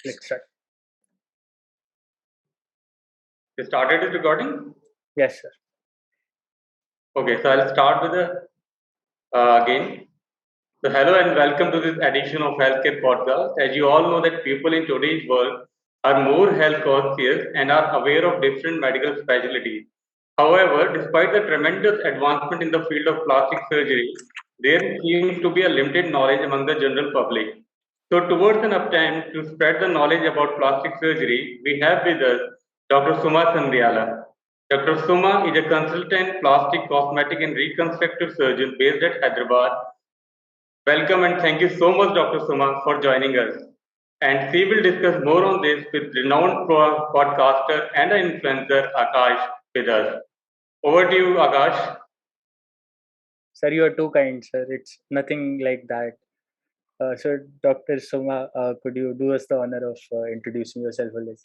Let's start. You started this recording? Yes, sir. Okay, so I'll start with again. So hello and welcome to this edition of Healthcare Podcast. As you all know that people in today's world are more health conscious and are aware of different medical specialties. However, despite the tremendous advancement in the field of plastic surgery, there seems to be a limited knowledge among the general public. So, towards an attempt to spread the knowledge about plastic surgery, we have with us Dr. Suma Sandhyala. Dr. Suma is a consultant plastic, cosmetic, and reconstructive surgeon based at Hyderabad. Welcome and thank you so much, Dr. Suma, for joining us. And we will discuss more on this with renowned podcaster and influencer Akash with us. Over to you, Akash. Sir, you are too kind, sir. It's nothing like that. Sir, Dr. Suma, could you do us the honor of introducing yourself a little?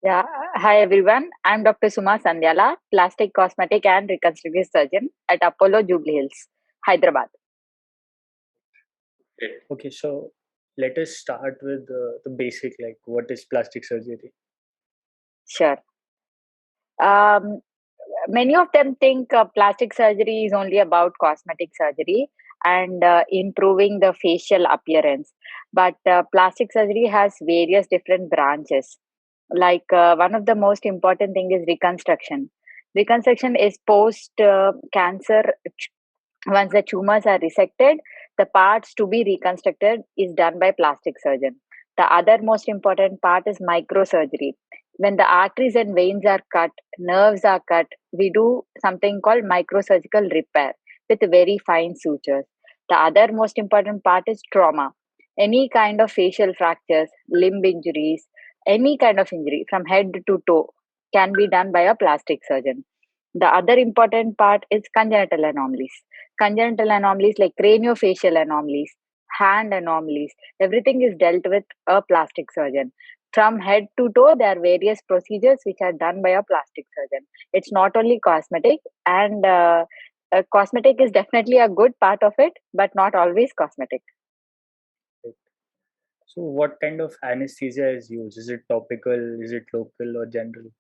Yeah, hi everyone. I'm Dr. Suma Sandhyala, plastic, cosmetic, and reconstructive surgeon at Apollo Jubilee Hills, Hyderabad. Okay, so let us start with the basic, like what is plastic surgery? Sure. Many of them think plastic surgery is only about cosmetic surgery and improving the facial appearance. But plastic surgery has various different branches. Like one of the most important thing is reconstruction. Reconstruction is post cancer. Once the tumors are resected, the parts to be reconstructed is done by plastic surgeon. The other most important part is microsurgery. When the arteries and veins are cut, nerves are cut, we do something called microsurgical repair with very fine sutures. The other most important part is trauma. Any kind of facial fractures, limb injuries, any kind of injury from head to toe can be done by a plastic surgeon. The other important part is congenital anomalies. Congenital anomalies like craniofacial anomalies, hand anomalies, everything is dealt with a plastic surgeon. From head to toe, there are various procedures which are done by a plastic surgeon. It's not only cosmetic, and cosmetic is definitely a good part of it, but not always cosmetic. So, what kind of anesthesia is used? Is it topical? Is it local or general?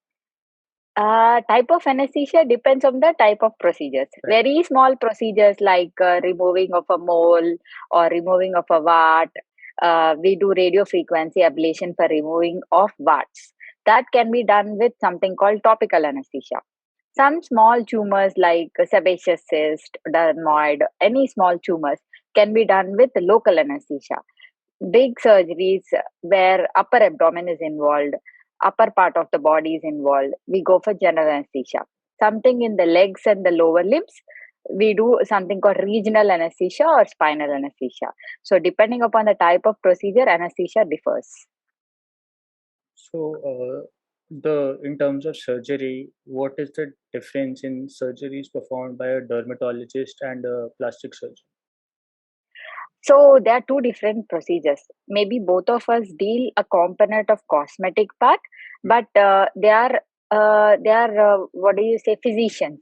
Type of anesthesia depends on the type of procedures. Right. Very small procedures like removing of a mole or removing of a wart. We do radio frequency ablation for removing of warts. That can be done with something called topical anesthesia. Some small tumors like sebaceous cyst, dermoid, any small tumors can be done with local anesthesia. Big surgeries where upper abdomen is involved, upper part of the body is involved, we go for general anesthesia. Something in the legs and the lower limbs, we do something called regional anesthesia or spinal anesthesia. So depending upon the type of procedure, anesthesia differs. So, the in terms of surgery, what is the difference in surgeries performed by a dermatologist and a plastic surgeon? So there are two different procedures. Maybe both of us deal a component of cosmetic part, but they are what do you say, physicians.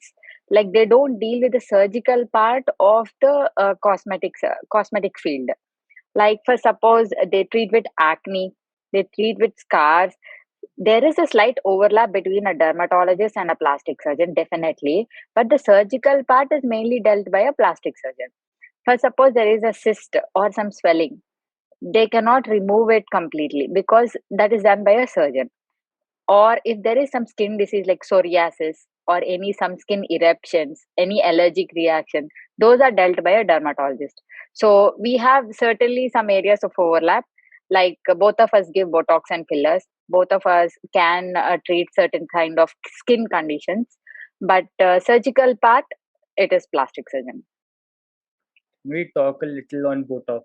Like they don't deal with the surgical part of the cosmetic field. Like for suppose they treat with acne, they treat with scars. There is a slight overlap between a dermatologist and a plastic surgeon, definitely, but the surgical part is mainly dealt by a plastic surgeon. For suppose there is a cyst or some swelling, they cannot remove it completely because that is done by a surgeon. Or if there is some skin disease like psoriasis or any some skin eruptions, any allergic reaction, those are dealt by a dermatologist. So we have certainly some areas of overlap. Like both of us give Botox and fillers. Both of us can treat certain kind of skin conditions, but surgical part, it is plastic surgeon. We talk a little on Botox.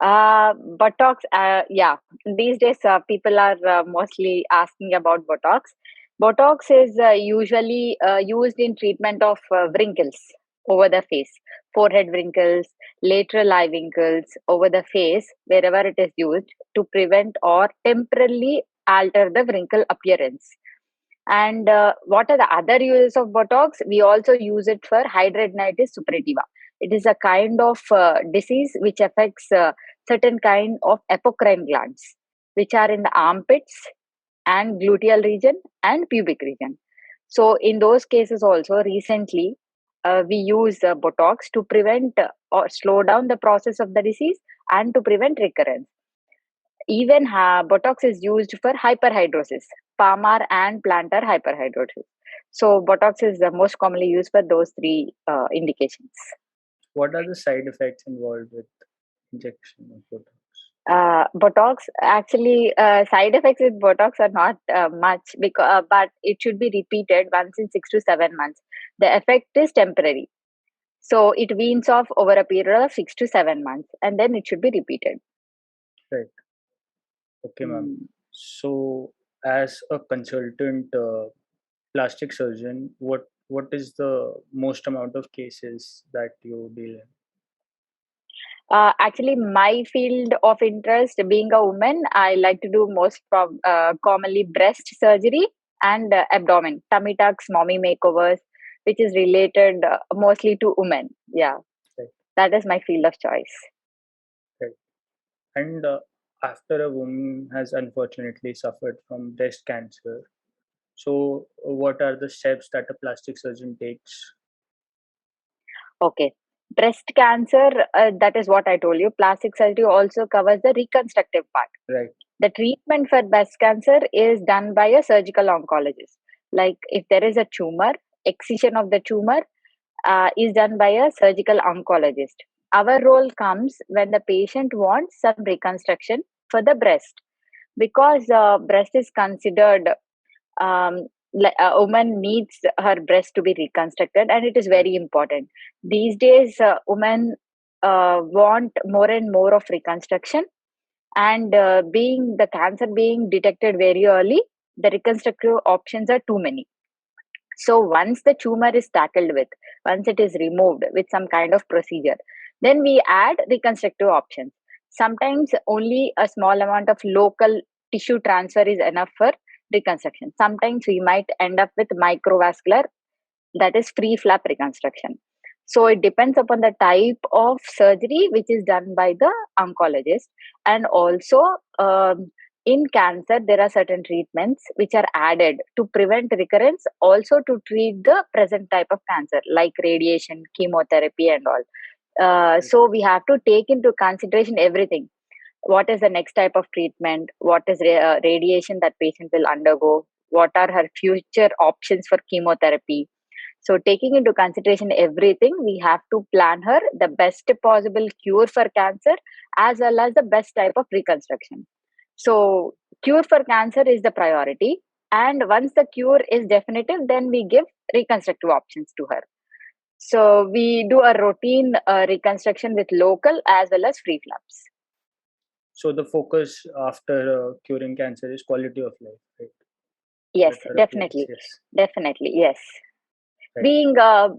Botox, yeah, these days people are mostly asking about Botox. Botox is usually used in treatment of wrinkles over the face, forehead wrinkles, lateral eye wrinkles over the face, wherever it is used to prevent or temporarily alter the wrinkle appearance. And what are the other uses of Botox? We also use it for hidradenitis suppurativa. It is a kind of disease which affects certain kind of apocrine glands, which are in the armpits and gluteal region and pubic region. So in those cases also recently, we use Botox to prevent or slow down the process of the disease and to prevent recurrence. Even Botox is used for hyperhidrosis, palmar and plantar hyperhidrosis. So Botox is the most commonly used for those three indications. What are the side effects involved with injection of Botox? Botox actually side effects with Botox are not much because but it should be repeated once in 6 to 7 months. The effect is temporary, so it weans off over a period of 6 to 7 months, and then it should be repeated. Right. Okay, ma'am. Mm. So, as a consultant plastic surgeon, what is the most amount of cases that you deal in? Actually, my field of interest, being a woman, I like to do commonly breast surgery and abdomen, tummy tucks, mommy makeovers, which is related mostly to women. Yeah, Right. that is my field of choice. Right. And after a woman has unfortunately suffered from breast cancer, so what are the steps that a plastic surgeon takes? Okay. Breast cancer, that is what I told you. Plastic surgery also covers the reconstructive part. Right. The treatment for breast cancer is done by a surgical oncologist. Like if there is a tumor, excision of the tumor is done by a surgical oncologist. Our role comes when the patient wants some reconstruction for the breast, because breast is considered a woman needs her breast to be reconstructed, and it is Right. very important these days. Women want more and more of reconstruction, and being the cancer being detected very early, the reconstructive options are too many. So once the tumor is tackled with, once it is removed with some kind of procedure, then we add reconstructive options. Sometimes only a small amount of local tissue transfer is enough for reconstruction. Sometimes we might end up with microvascular, that is free flap reconstruction. So it depends upon the type of surgery which is done by the oncologist. And also, in cancer, there are certain treatments which are added to prevent recurrence, also to treat the present type of cancer, like radiation, chemotherapy, and all. So we have to take into consideration everything. What is the next type of treatment? What is radiation that patient will undergo? What are her future options for chemotherapy? So, taking into consideration everything, we have to plan her the best possible cure for cancer as well as the best type of reconstruction. So, cure for cancer is the priority. And once the cure is definitive, then we give reconstructive options to her. So, we do a routine reconstruction with local as well as free flaps. So the focus after curing cancer is quality of life, right? Yes, Better appearance, definitely. yes. Definitely, yes. Right. Being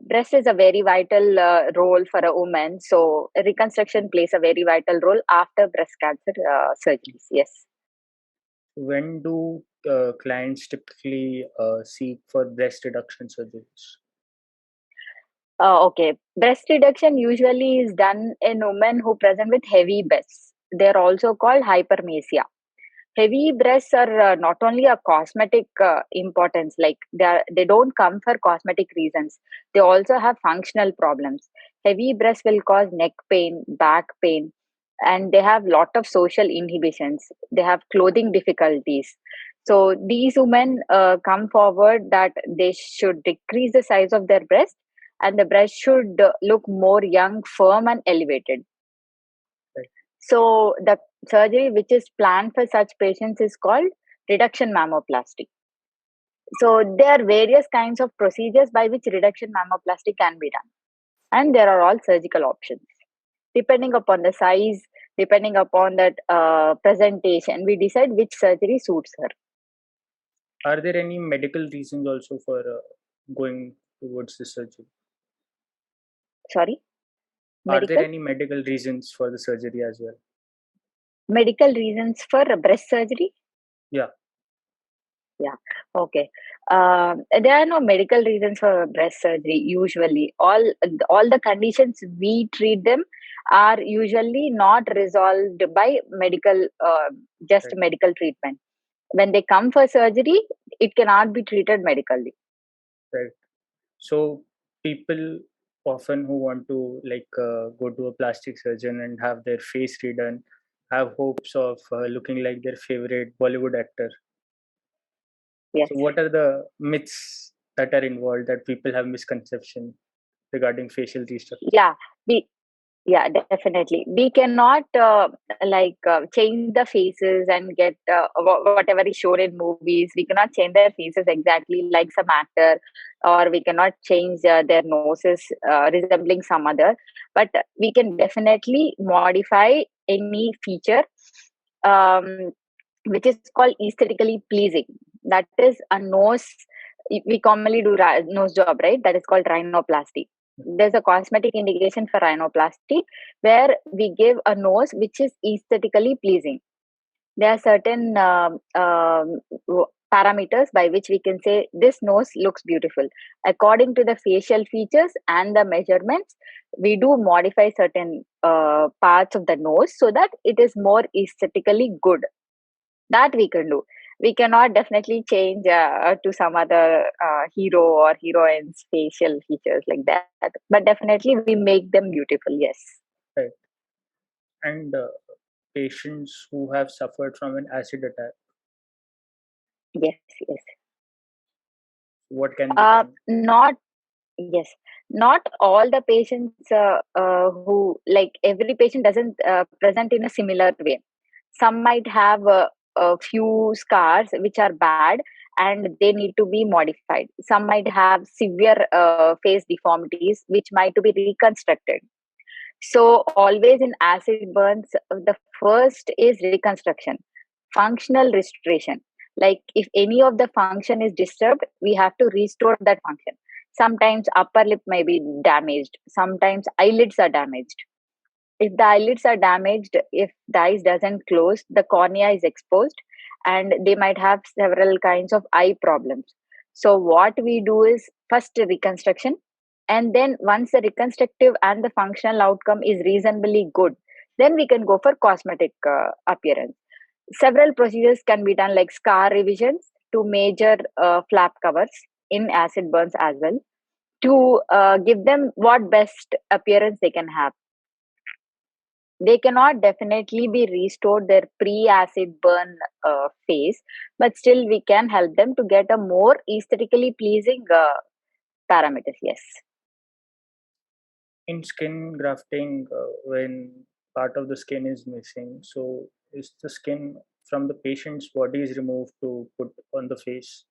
breast is a very vital role for a woman, so reconstruction plays a very vital role after breast cancer surgeries. Yes. When do clients typically seek for breast reduction surgeries? Okay. Breast reduction usually is done in women who present with heavy breasts. They're also called hypermesia. Heavy breasts are not only a cosmetic importance, like they don't come for cosmetic reasons. They also have functional problems. Heavy breasts will cause neck pain, back pain, and they have lot of social inhibitions. They have clothing difficulties. So these women come forward that they should decrease the size of their breast, and the breast should look more young, firm, and elevated. Right. So the surgery which is planned for such patients is called reduction mammoplasty. So there are various kinds of procedures by which reduction mammoplasty can be done, and there are all surgical options. Depending upon the size, depending upon that presentation, we decide which surgery suits her. Are there any medical reasons also for going towards the surgery? Sorry, Are there medical any medical reasons for the surgery as well? medical reasons for breast surgery. Yeah. Yeah. Okay. There are no medical reasons for breast surgery. Usually, all the conditions we treat them are usually not resolved by just Right. medical treatment. When they come for surgery, it cannot be treated medically. Right. So people often who want to go to a plastic surgeon and have their face redone have hopes of looking like their favorite Bollywood actor. Yes. So what are the myths that are involved that people have misconception regarding facial restructure? Yeah. We Yeah, definitely. We cannot change the faces and get whatever is shown in movies. We cannot change their faces exactly like some actor, or we cannot change their noses resembling some other. But we can definitely modify any feature um, which is called aesthetically pleasing. That is a nose. We commonly do nose job, right? That is called rhinoplasty. There's a cosmetic indication for rhinoplasty where we give a nose which is aesthetically pleasing. There are certain parameters by which we can say this nose looks beautiful. According to the facial features and the measurements, we do modify certain parts of the nose so that it is more aesthetically good. That we can do. We cannot definitely change to some other hero or heroine's facial features like that, but definitely we make them beautiful. Yes. Right. And patients who have suffered from an acid attack, Yes. Yes. what can be done? Not Yes, not all the patients who, like, every patient doesn't present in a similar way. Some might have a few scars which are bad and they need to be modified. Some might have severe face deformities which might to be reconstructed. So always in acid burns, the first is reconstruction, functional restoration. Like if any of the function is disturbed, we have to restore that function. Sometimes upper lip may be damaged. Sometimes eyelids are damaged. If the eyelids are damaged, if the eyes doesn't close, the cornea is exposed, and they might have several kinds of eye problems. So what we do is first reconstruction, and then once the reconstructive and the functional outcome is reasonably good, then we can go for cosmetic appearance. Several procedures can be done, like scar revisions to major flap covers in acid burns as well, to give them what best appearance they can have. They cannot definitely be restored their pre-acid burn phase, but still we can help them to get a more aesthetically pleasing parameters. Yes. In skin grafting, when part of the skin is missing, so is the skin from the patient's body is removed to put on the face?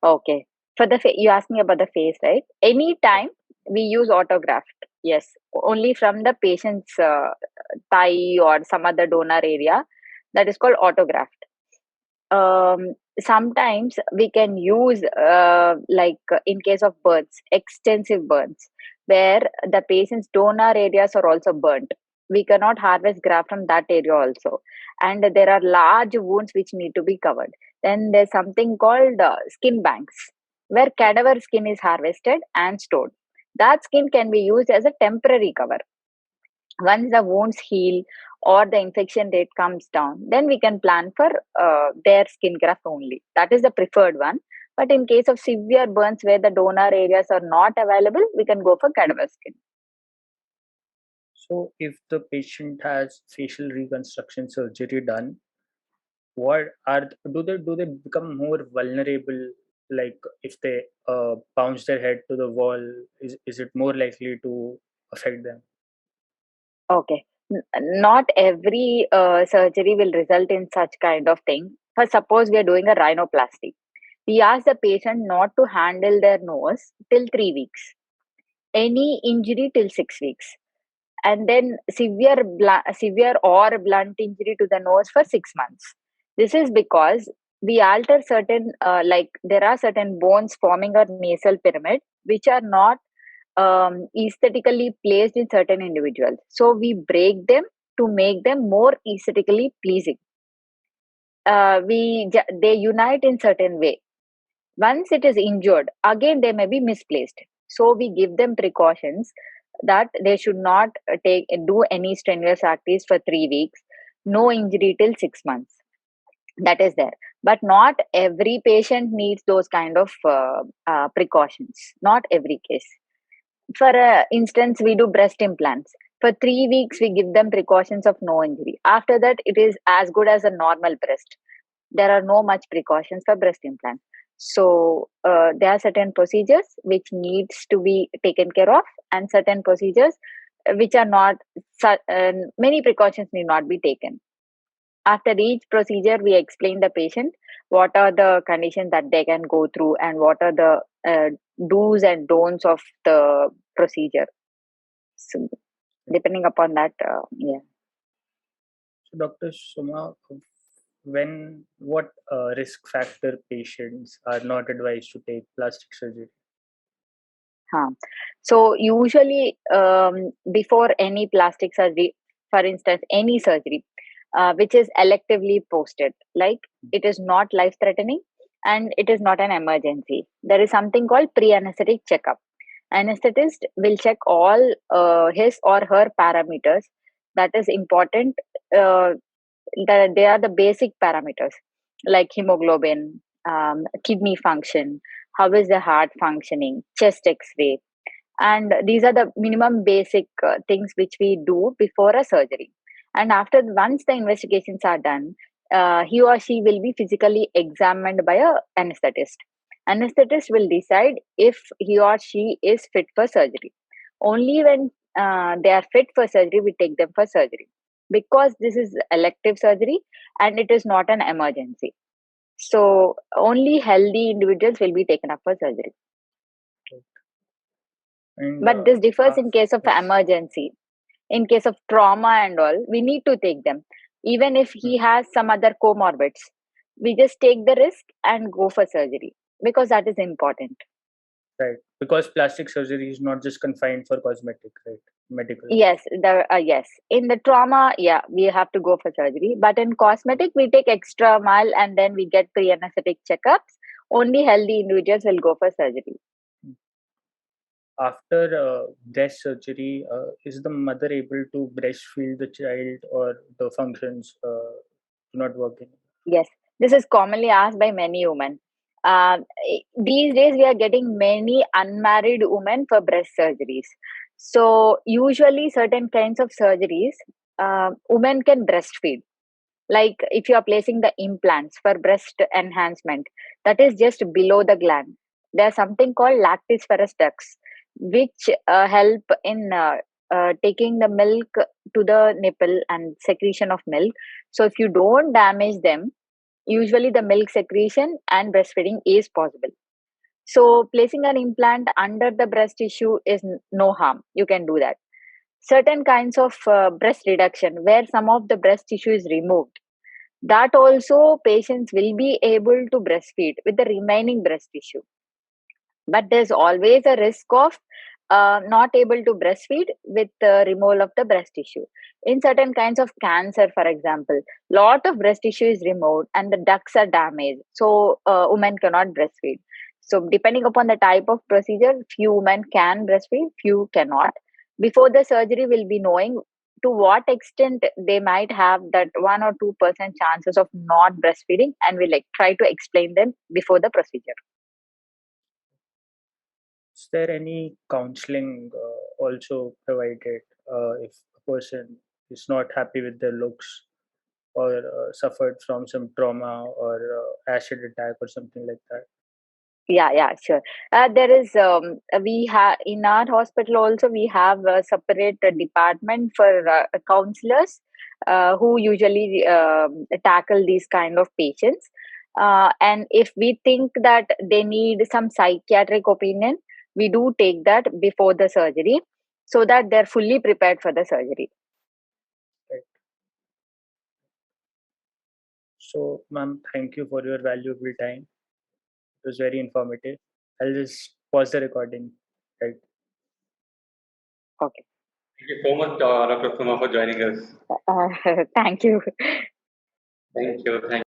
Okay. For the you asked me about the face, right? Yeah. Anytime we use autograft. Yes, only from the patient's thigh or some other donor area. That is called autograft. Sometimes we can use in case of burns, extensive burns, where the patient's donor areas are also burnt. We cannot harvest graft from that area also, and there are large wounds which need to be covered. Then there's something called skin banks, where Okay. cadaver skin is harvested and stored. That skin can be used as a temporary cover. Once the wounds heal or the infection rate comes down, then we can plan for their skin graft only. That is the preferred one. But in case of severe burns where the donor areas are not available, we can go for cadaver skin. So if the patient has facial reconstruction surgery done, what are do they become more vulnerable? Like if they bounce their head to the wall, is it more likely to affect them? Okay. Not every surgery will result in such kind of thing. For suppose we are doing a rhinoplasty, we ask the patient not to handle their nose till 3 weeks. Any injury till 6 weeks, and then severe or blunt injury to the nose for 6 months. This is because we alter certain, there are certain bones forming a nasal pyramid which are not aesthetically placed in certain individuals. So we break them to make them more aesthetically pleasing. They unite in certain way. Once it is injured, again they may be misplaced. So we give them precautions. that they should not do any strenuous activities for 3 weeks, no injury till 6 months. That is there, but not every patient needs those kind of precautions. Not every case. For instance, we do breast implants. For 3 weeks, we give them precautions of no injury. After that, it is as good as a normal breast. There are no much precautions for breast implant. So there are certain procedures which needs to be taken care of, and certain procedures which are not. Many precautions need not be taken. After each procedure, we explain the patient what are the conditions that they can go through and what are the do's and don'ts of the procedure. So, depending upon that, yeah. So, Dr. Suma, what risk factor patients are not advised to take plastic surgery? Huh. So usually, before any plastic surgery, for instance, any surgery, which is electively posted, like it is not life threatening and it is not an emergency, there is something called pre-anesthetic checkup. Anesthetist will check all his or her parameters. That is important. Uh, they are the basic parameters like hemoglobin, kidney function, how is the heart functioning, chest x-ray, and these are the minimum basic things which we do before a surgery. And after, once the investigations are done, he or she will be physically examined by a anesthetist. Anesthetist will decide if he or she is fit for surgery. Only when they are fit for surgery, we take them for surgery, because this is elective surgery and it is not an emergency. So only healthy individuals will be taken up for surgery. And But this differs in case of yes. emergency. In case of trauma and all, we need to take them. Even if he has some other comorbids, we just take the risk and go for surgery, because that is important. Right, because plastic surgery is not just confined for cosmetic, right? Medical. Yes, yes. In the trauma, yeah, we have to go for surgery. But in cosmetic, we take extra mile and then we get pre-anesthetic checkups. Only healthy individuals will go for surgery. After breast surgery, is the mother able to breastfeed the child, or the functions do not work in? Yes, this is commonly asked by many women. These days, we are getting many unmarried women for breast surgeries. So, usually, certain kinds of surgeries, women can breastfeed. Like if you are placing the implants for breast enhancement, that is just below the gland. There's something called lactiferous ducts, which help in taking the milk to the nipple and secretion of milk. So, if you don't damage them, usually the milk secretion and breastfeeding is possible. So placing an implant under the breast tissue is no harm. You can do that. Certain kinds of breast reduction where some of the breast tissue is removed, that also patients will be able to breastfeed with the remaining breast tissue. But there's always a risk of not able to breastfeed with the removal of the breast tissue. In certain kinds of cancer, for example, lot of breast tissue is removed and the ducts are damaged, so women cannot breastfeed. So depending upon the type of procedure, few women can breastfeed, few cannot. Before the surgery, we'll be knowing to what extent they might have that 1 or 2% chances of not breastfeeding, and we'll like try to explain them before the procedure. Is there any counseling also provided if a person is not happy with their looks, or suffered from some trauma, or acid attack or something like that? Yeah, sure. There is we have in our hospital also, we have a separate department for counselors who usually tackle these kind of patients. And if we think that they need some psychiatric opinion, we do take that before the surgery, so that they're fully prepared for the surgery. Right. So, ma'am, thank you for your valuable time. It was very informative. I'll just pause the recording. Right. Okay. Thank you so much, Dr. Suma, for joining us. Thank you. Thank you. Thank